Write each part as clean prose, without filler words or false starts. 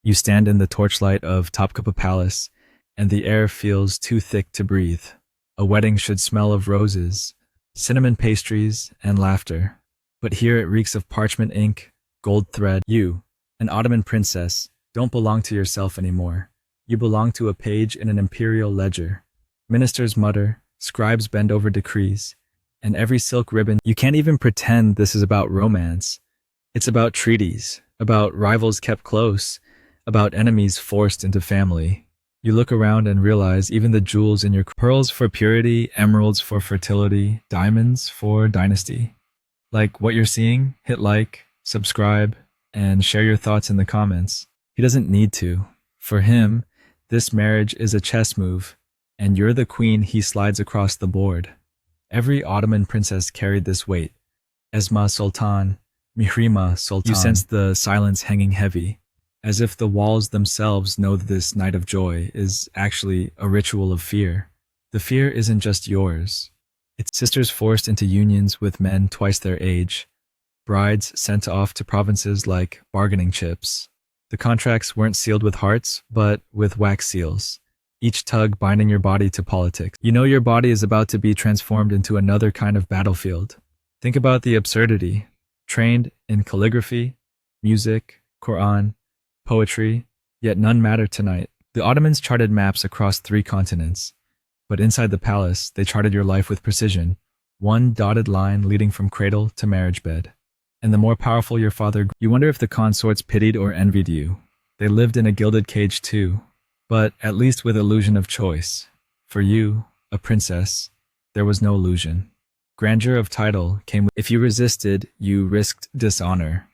You stand in the torchlight of Topkapi Palace, and the air feels too thick to breathe. A wedding should smell of roses, cinnamon pastries, and laughter. But here it reeks of parchment ink, gold thread. You, an Ottoman princess, don't belong to yourself anymore. You belong to a page in an imperial ledger. Ministers mutter, scribes bend over decrees, and every silk ribbon. You can't even pretend this is about romance. It's about treaties, about rivals kept close, about enemies forced into family. You look around and realize even the jewels in your pearls for purity, emeralds for fertility, diamonds for dynasty. Like what you're seeing? Hit like, subscribe, and share your thoughts in the comments. He doesn't need to. For him, this marriage is a chess move, and you're the queen he slides across the board. Every Ottoman princess carried this weight. Esma Sultan, Mihrima Sultan. You sense the silence hanging heavy, as if the walls themselves know that this night of joy is actually a ritual of fear. The fear isn't just yours. It's sisters forced into unions with men twice their age, brides sent off to provinces like bargaining chips. The contracts weren't sealed with hearts, but with wax seals, each tug binding your body to politics. You know your body is about to be transformed into another kind of battlefield. Think about the absurdity. Trained in calligraphy, music, Quran, poetry, yet none matter tonight. The Ottomans charted maps across 3 continents, but inside the palace, they charted your life with precision, one dotted line leading from cradle to marriage bed. And the more powerful your father grew, you wonder if the consorts pitied or envied you. They lived in a gilded cage too, but at least with illusion of choice. For you, a princess, there was no illusion. Grandeur of title came with, if you resisted, you risked dishonor.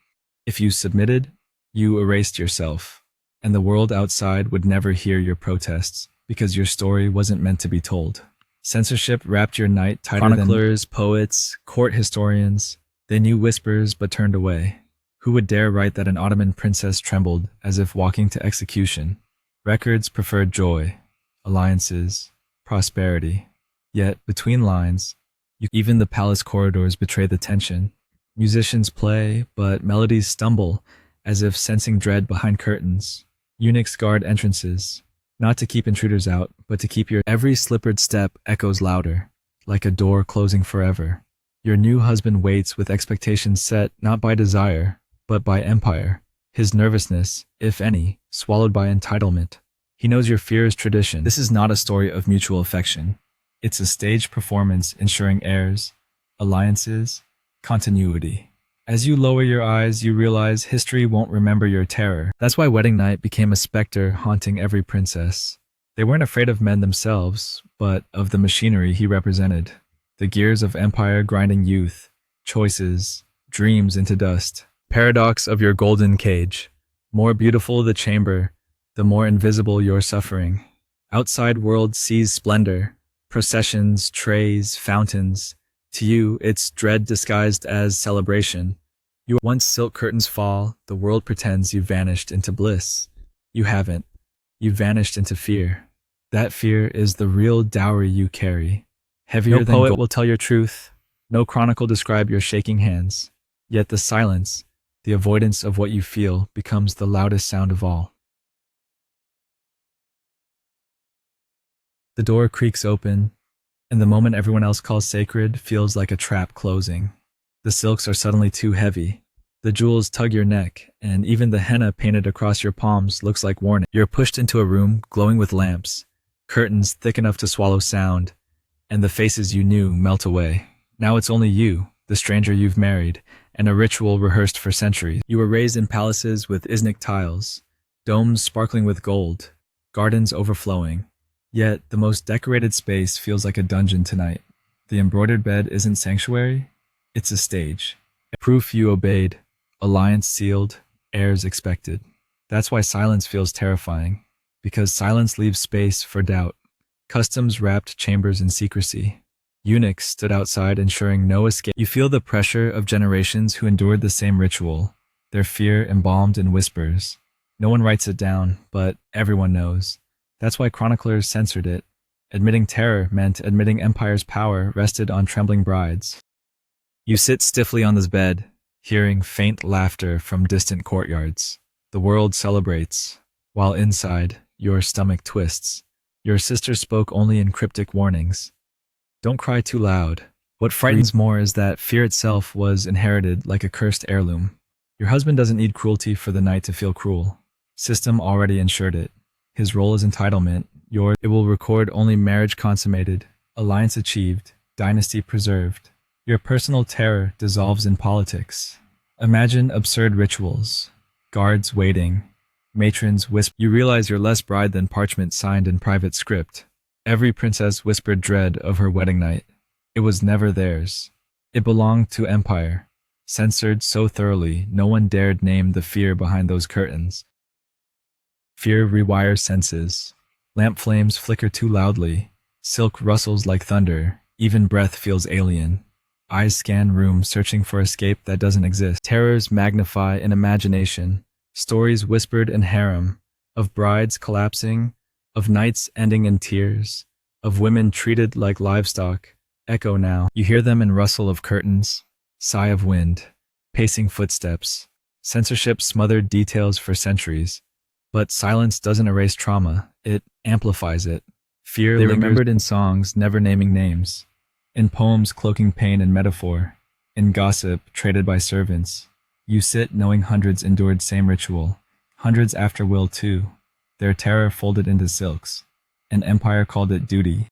If you submitted, you erased yourself, and the world outside would never hear your protests because your story wasn't meant to be told. Censorship wrapped your night tighter than chroniclers, poets, court historians. They knew whispers but turned away. Who would dare write that an Ottoman princess trembled as if walking to execution? Records preferred joy, alliances, prosperity. Yet, between lines, even the palace corridors betray the tension. Musicians play, but melodies stumble, as if sensing dread behind curtains. Eunuchs guard entrances, not to keep intruders out, but to keep your every slippered step echoes louder, like a door closing forever. Your new husband waits with expectations set not by desire, but by empire. His nervousness, if any, swallowed by entitlement. He knows your fear is tradition. This is not a story of mutual affection. It's a staged performance ensuring heirs, alliances, continuity. As you lower your eyes, you realize history won't remember your terror. That's why wedding night became a specter haunting every princess. They weren't afraid of men themselves, but of the machinery he represented. The gears of empire grinding youth, choices, dreams into dust. Paradox of your golden cage. More beautiful the chamber, the more invisible your suffering. Outside world sees splendor, processions, trays, fountains. To you, it's dread disguised as celebration. Once silk curtains fall, the world pretends you've vanished into bliss. You haven't. You've vanished into fear. That fear is the real dowry you carry. Heavier than gold. No poet will tell your truth. No chronicle describe your shaking hands. Yet the silence, the avoidance of what you feel, becomes the loudest sound of all. The door creaks open, and the moment everyone else calls sacred feels like a trap closing. The silks are suddenly too heavy. The jewels tug your neck, and even the henna painted across your palms looks like warning. You're pushed into a room glowing with lamps, curtains thick enough to swallow sound, and the faces you knew melt away. Now it's only you, the stranger you've married, and a ritual rehearsed for centuries. You were raised in palaces with Iznik tiles, domes sparkling with gold, gardens overflowing. Yet, the most decorated space feels like a dungeon tonight. The embroidered bed isn't sanctuary, it's a stage. Proof you obeyed, alliance sealed, heirs expected. That's why silence feels terrifying, because silence leaves space for doubt. Customs wrapped chambers in secrecy. Eunuchs stood outside ensuring no escape. You feel the pressure of generations who endured the same ritual, their fear embalmed in whispers. No one writes it down, but everyone knows. That's why chroniclers censored it. Admitting terror meant admitting empire's power rested on trembling brides. You sit stiffly on this bed, hearing faint laughter from distant courtyards. The world celebrates, while inside, your stomach twists. Your sister spoke only in cryptic warnings. Don't cry too loud. What frightens more is that fear itself was inherited like a cursed heirloom. Your husband doesn't need cruelty for the night to feel cruel. System already ensured it. His role is entitlement. Yours, it will record only marriage consummated, alliance achieved, dynasty preserved. Your personal terror dissolves in politics. Imagine absurd rituals, guards waiting, matrons whisper. You realize you're less bride than parchment signed in private script. Every princess whispered dread of her wedding night. It was never theirs. It belonged to empire, censored so thoroughly no one dared name the fear behind those curtains. Fear rewires senses. Lamp flames flicker too loudly. Silk rustles like thunder. Even breath feels alien. Eyes scan rooms searching for escape that doesn't exist. Terrors magnify in imagination. Stories whispered in harem, of brides collapsing, of nights ending in tears, of women treated like livestock, echo now. You hear them in rustle of curtains, sigh of wind, pacing footsteps. Censorship smothered details for centuries. But silence doesn't erase trauma, it amplifies it. Fear they remembered in songs, never naming names. In poems cloaking pain and metaphor. In gossip traded by servants. You sit knowing hundreds endured same ritual. Hundreds after will too. Their terror folded into silks. An empire called it duty.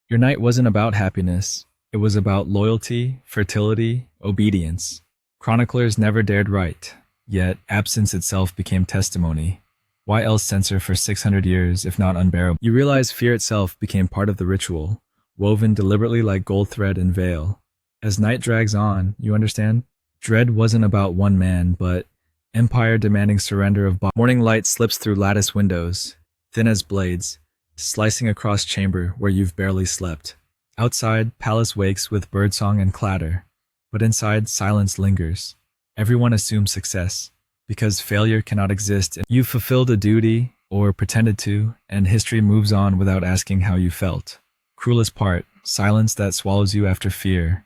Your night wasn't about happiness. It was about loyalty, fertility, obedience. Chroniclers never dared write. Yet absence itself became testimony. Why else censor for 600 years if not unbearable? You realize fear itself became part of the ritual, woven deliberately like gold thread and veil. As night drags on, you understand? Dread wasn't about one man, but empire demanding surrender of morning light slips through lattice windows, thin as blades, slicing across chamber where you've barely slept. Outside, palace wakes with birdsong and clatter, but inside, silence lingers. Everyone assumes success, because failure cannot exist. You've fulfilled a duty, or pretended to, and history moves on without asking how you felt. Cruelest part, silence that swallows you after fear,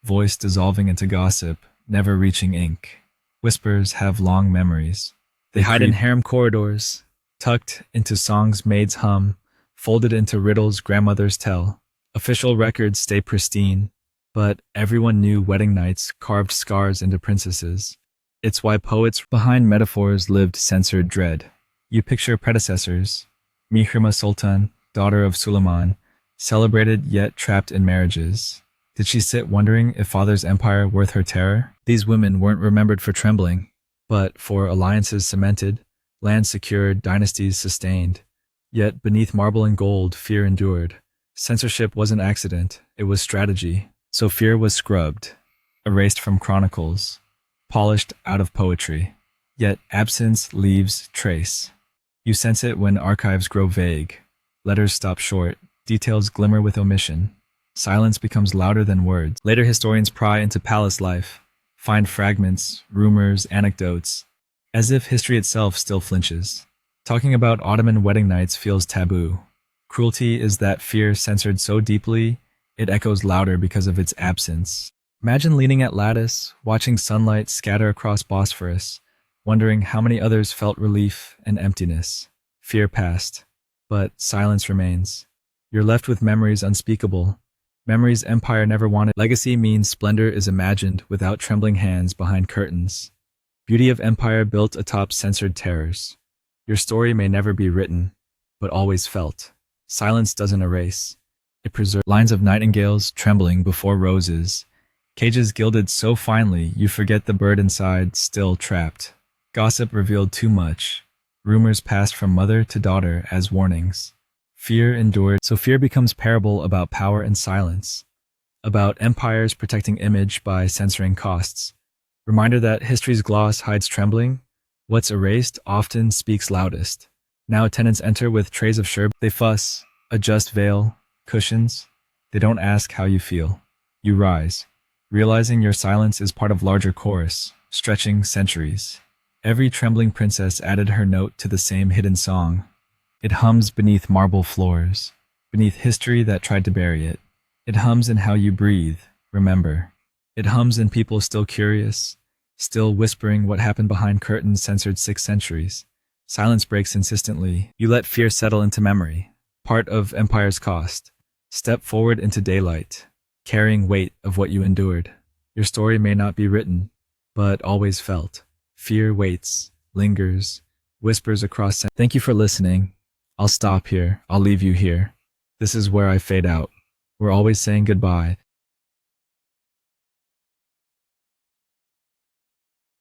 voice dissolving into gossip, never reaching ink. Whispers have long memories. They hide in harem corridors, tucked into songs maids hum, folded into riddles grandmothers tell. Official records stay pristine, but everyone knew wedding nights carved scars into princesses. It's why poets behind metaphors lived censored dread. You picture predecessors, Mihrima Sultan, daughter of Suleiman, celebrated yet trapped in marriages. Did she sit wondering if father's empire worth her terror? These women weren't remembered for trembling, but for alliances cemented, land secured, dynasties sustained. Yet beneath marble and gold, fear endured. Censorship wasn't accident, it was strategy. So fear was scrubbed, erased from chronicles, polished out of poetry. Yet absence leaves trace. You sense it when archives grow vague. Letters stop short, details glimmer with omission. Silence becomes louder than words. Later historians pry into palace life, find fragments, rumors, anecdotes, as if history itself still flinches. Talking about Ottoman wedding nights feels taboo. Cruelty is that fear censored so deeply, it echoes louder because of its absence. Imagine leaning at lattice, watching sunlight scatter across Bosphorus, wondering how many others felt relief and emptiness. Fear passed, but silence remains. You're left with memories unspeakable, memories empire never wanted. Legacy means splendor is imagined without trembling hands behind curtains. Beauty of empire built atop censored terrors. Your story may never be written, but always felt. Silence doesn't erase. It preserves lines of nightingales trembling before roses, cages gilded so finely you forget the bird inside still trapped. Gossip revealed too much. Rumors passed from mother to daughter as warnings. Fear endured, so fear becomes parable about power and silence, about empires protecting image by censoring costs. Reminder that history's gloss hides trembling. What's erased often speaks loudest. Now attendants enter with trays of sherbet. They fuss, adjust veil, cushions. They don't ask how you feel. You rise, realizing your silence is part of larger chorus, stretching centuries. Every trembling princess added her note to the same hidden song. It hums beneath marble floors, beneath history that tried to bury it. It hums in how you breathe, remember. It hums in people still curious, still whispering what happened behind curtains censored 6 centuries. Silence breaks insistently. You let fear settle into memory, part of empire's cost. Step forward into daylight, carrying weight of what you endured. Your story may not be written, but always felt. Fear waits, lingers, whispers across. Thank you for listening. I'll stop here. I'll leave you here. This is where I fade out. We're always saying goodbye,